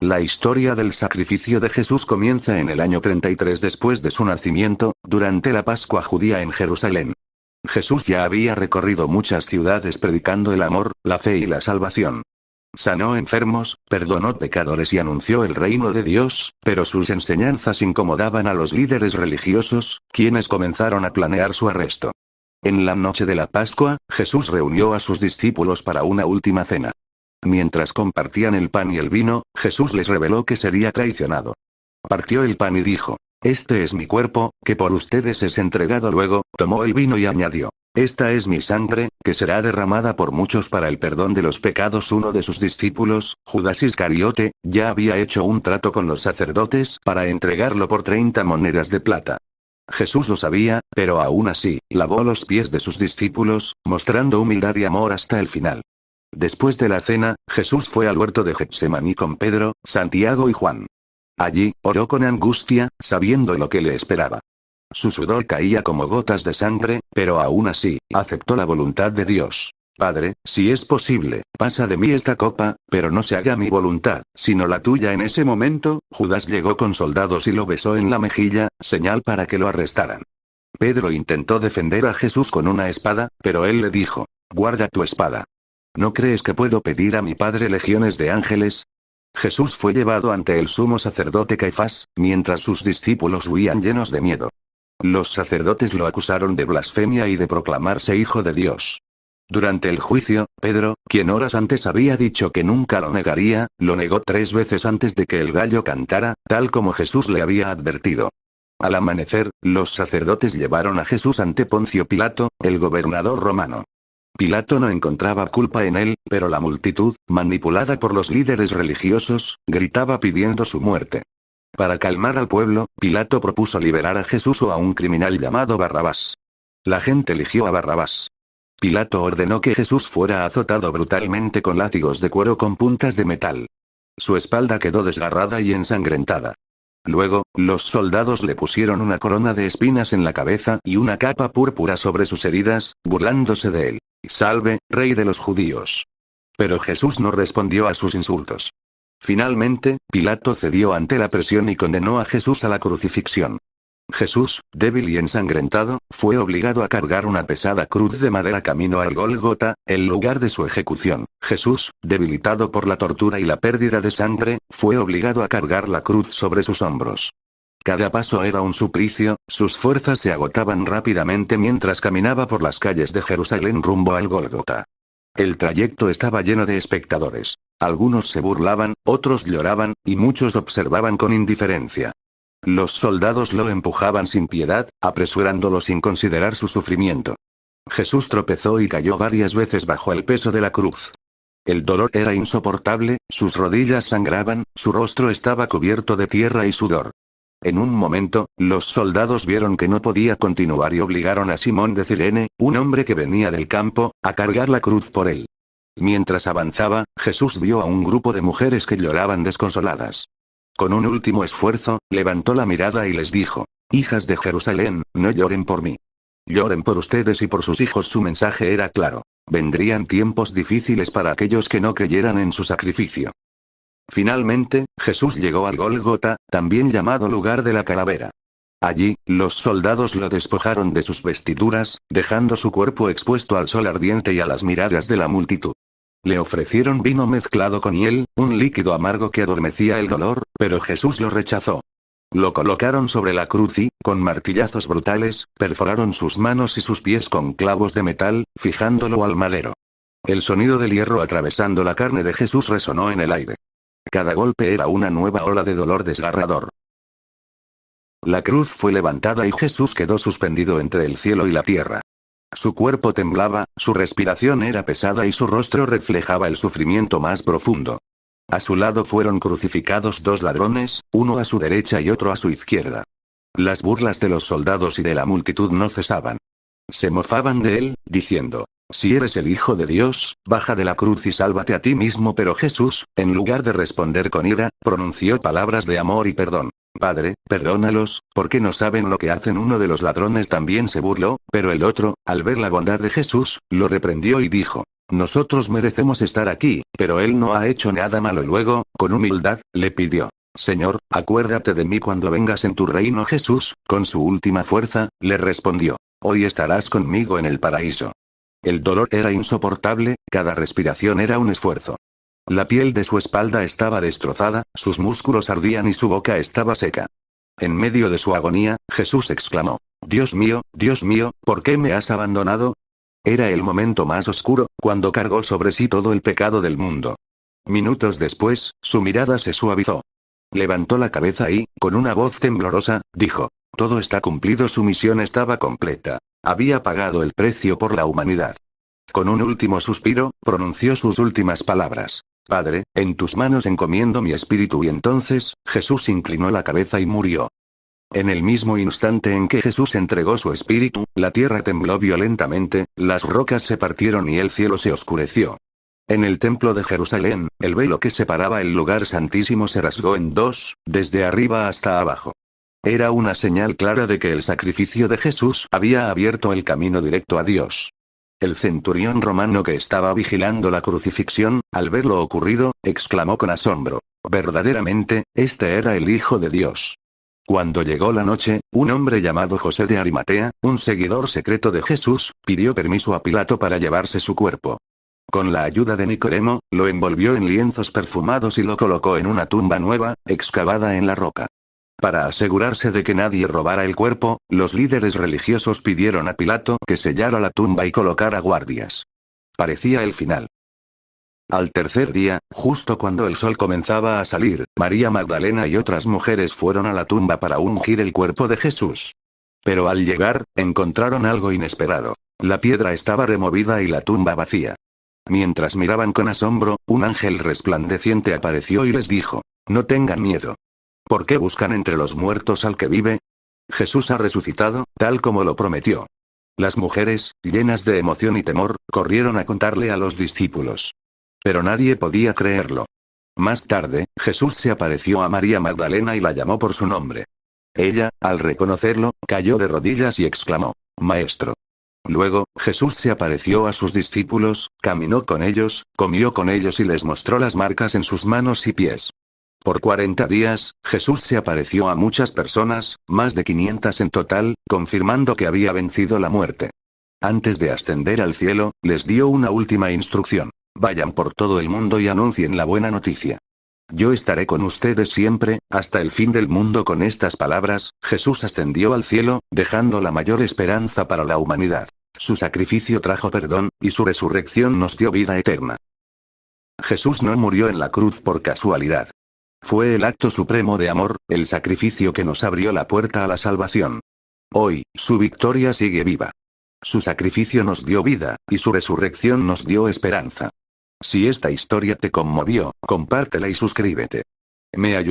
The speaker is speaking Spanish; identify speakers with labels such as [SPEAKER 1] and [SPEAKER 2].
[SPEAKER 1] La historia del sacrificio de Jesús comienza en el año 33 después de su nacimiento, durante la Pascua judía en Jerusalén. Jesús ya había recorrido muchas ciudades predicando el amor, la fe y la salvación. Sanó enfermos, perdonó pecadores y anunció el reino de Dios, pero sus enseñanzas incomodaban a los líderes religiosos, quienes comenzaron a planear su arresto. En la noche de la Pascua, Jesús reunió a sus discípulos para una última cena. Mientras compartían el pan y el vino, Jesús les reveló que sería traicionado. Partió el pan y dijo: "Este es mi cuerpo, que por ustedes es entregado". Luego, tomó el vino y añadió: "Esta es mi sangre, que será derramada por muchos para el perdón de los pecados". Uno de sus discípulos, Judas Iscariote, ya había hecho un trato con los sacerdotes para entregarlo por 30 monedas de plata. Jesús lo sabía, pero aún así, lavó los pies de sus discípulos, mostrando humildad y amor hasta el final. Después de la cena, Jesús fue al huerto de Getsemaní con Pedro, Santiago y Juan. Allí, oró con angustia, sabiendo lo que le esperaba. Su sudor caía como gotas de sangre, pero aún así, aceptó la voluntad de Dios. «Padre, si es posible, pasa de mí esta copa, pero no se haga mi voluntad, sino la tuya». En ese momento, Judas llegó con soldados y lo besó en la mejilla, señal para que lo arrestaran. Pedro intentó defender a Jesús con una espada, pero él le dijo: «Guarda tu espada. ¿No crees que puedo pedir a mi Padre legiones de ángeles?». Jesús fue llevado ante el sumo sacerdote Caifás, mientras sus discípulos huían llenos de miedo. Los sacerdotes lo acusaron de blasfemia y de proclamarse hijo de Dios. Durante el juicio, Pedro, quien horas antes había dicho que nunca lo negaría, lo negó 3 veces antes de que el gallo cantara, tal como Jesús le había advertido. Al amanecer, los sacerdotes llevaron a Jesús ante Poncio Pilato, el gobernador romano. Pilato no encontraba culpa en él, pero la multitud, manipulada por los líderes religiosos, gritaba pidiendo su muerte. Para calmar al pueblo, Pilato propuso liberar a Jesús o a un criminal llamado Barrabás. La gente eligió a Barrabás. Pilato ordenó que Jesús fuera azotado brutalmente con látigos de cuero con puntas de metal. Su espalda quedó desgarrada y ensangrentada. Luego, los soldados le pusieron una corona de espinas en la cabeza y una capa púrpura sobre sus heridas, burlándose de él. «Salve, rey de los judíos». Pero Jesús no respondió a sus insultos. Finalmente, Pilato cedió ante la presión y condenó a Jesús a la crucifixión. Jesús, débil y ensangrentado, fue obligado a cargar una pesada cruz de madera camino al Gólgota, el lugar de su ejecución. Jesús, debilitado por la tortura y la pérdida de sangre, fue obligado a cargar la cruz sobre sus hombros. Cada paso era un suplicio, sus fuerzas se agotaban rápidamente mientras caminaba por las calles de Jerusalén rumbo al Gólgota. El trayecto estaba lleno de espectadores. Algunos se burlaban, otros lloraban, y muchos observaban con indiferencia. Los soldados lo empujaban sin piedad, apresurándolo sin considerar su sufrimiento. Jesús tropezó y cayó varias veces bajo el peso de la cruz. El dolor era insoportable, sus rodillas sangraban, su rostro estaba cubierto de tierra y sudor. En un momento, los soldados vieron que no podía continuar y obligaron a Simón de Cirene, un hombre que venía del campo, a cargar la cruz por él. Mientras avanzaba, Jesús vio a un grupo de mujeres que lloraban desconsoladas. Con un último esfuerzo, levantó la mirada y les dijo: «Hijas de Jerusalén, no lloren por mí. Lloren por ustedes y por sus hijos». Su mensaje era claro. Vendrían tiempos difíciles para aquellos que no creyeran en su sacrificio. Finalmente, Jesús llegó al Gólgota, también llamado lugar de la calavera. Allí, los soldados lo despojaron de sus vestiduras, dejando su cuerpo expuesto al sol ardiente y a las miradas de la multitud. Le ofrecieron vino mezclado con hiel, un líquido amargo que adormecía el dolor, pero Jesús lo rechazó. Lo colocaron sobre la cruz y, con martillazos brutales, perforaron sus manos y sus pies con clavos de metal, fijándolo al madero. El sonido del hierro atravesando la carne de Jesús resonó en el aire. Cada golpe era una nueva ola de dolor desgarrador. La cruz fue levantada y Jesús quedó suspendido entre el cielo y la tierra. Su cuerpo temblaba, su respiración era pesada y su rostro reflejaba el sufrimiento más profundo. A su lado fueron crucificados 2 ladrones, uno a su derecha y otro a su izquierda. Las burlas de los soldados y de la multitud no cesaban. Se mofaban de él, diciendo: «Si eres el Hijo de Dios, baja de la cruz y sálvate a ti mismo». Pero Jesús, en lugar de responder con ira, pronunció palabras de amor y perdón. «Padre, perdónalos, porque no saben lo que hacen». Uno de los ladrones también se burló, pero el otro, al ver la bondad de Jesús, lo reprendió y dijo: Nosotros merecemos estar aquí, pero él no ha hecho nada malo. Luego, con humildad, le pidió: Señor, acuérdate de mí cuando vengas en tu reino. Jesús, con su última fuerza, le respondió: hoy estarás conmigo en el paraíso. El dolor era insoportable, cada respiración era un esfuerzo. La piel de su espalda estaba destrozada, sus músculos ardían y su boca estaba seca. En medio de su agonía, Jesús exclamó: Dios mío, ¿por qué me has abandonado? Era el momento más oscuro, cuando cargó sobre sí todo el pecado del mundo. Minutos después, su mirada se suavizó. Levantó la cabeza y, con una voz temblorosa, dijo: todo está cumplido. Su misión estaba completa. Había pagado el precio por la humanidad. Con un último suspiro, pronunció sus últimas palabras: Padre, en tus manos encomiendo mi espíritu. Y entonces, Jesús inclinó la cabeza y murió. En el mismo instante en que Jesús entregó su espíritu, la tierra tembló violentamente, las rocas se partieron y el cielo se oscureció. En el templo de Jerusalén, el velo que separaba el lugar santísimo se rasgó en dos, desde arriba hasta abajo. Era una señal clara de que el sacrificio de Jesús había abierto el camino directo a Dios. El centurión romano que estaba vigilando la crucifixión, al ver lo ocurrido, exclamó con asombro: verdaderamente, este era el Hijo de Dios. Cuando llegó la noche, un hombre llamado José de Arimatea, un seguidor secreto de Jesús, pidió permiso a Pilato para llevarse su cuerpo. Con la ayuda de Nicodemo, lo envolvió en lienzos perfumados y lo colocó en una tumba nueva, excavada en la roca. Para asegurarse de que nadie robara el cuerpo, los líderes religiosos pidieron a Pilato que sellara la tumba y colocara guardias. Parecía el final. Al tercer día, justo cuando el sol comenzaba a salir, María Magdalena y otras mujeres fueron a la tumba para ungir el cuerpo de Jesús. Pero al llegar, encontraron algo inesperado. La piedra estaba removida y la tumba vacía. Mientras miraban con asombro, un ángel resplandeciente apareció y les dijo: no tengan miedo. ¿Por qué buscan entre los muertos al que vive? Jesús ha resucitado, tal como lo prometió. Las mujeres, llenas de emoción y temor, corrieron a contarle a los discípulos. Pero nadie podía creerlo. Más tarde, Jesús se apareció a María Magdalena y la llamó por su nombre. Ella, al reconocerlo, cayó de rodillas y exclamó: Maestro. Luego, Jesús se apareció a sus discípulos, caminó con ellos, comió con ellos y les mostró las marcas en sus manos y pies. Por 40 días, Jesús se apareció a muchas personas, más de 500 en total, confirmando que había vencido la muerte. Antes de ascender al cielo, les dio una última instrucción: vayan por todo el mundo y anuncien la buena noticia. Yo estaré con ustedes siempre, hasta el fin del mundo. Con estas palabras, Jesús ascendió al cielo, dejando la mayor esperanza para la humanidad. Su sacrificio trajo perdón, y su resurrección nos dio vida eterna. Jesús no murió en la cruz por casualidad. Fue el acto supremo de amor, el sacrificio que nos abrió la puerta a la salvación. Hoy, su victoria sigue viva. Su sacrificio nos dio vida, y su resurrección nos dio esperanza. Si esta historia te conmovió, compártela y suscríbete. Me ayudará.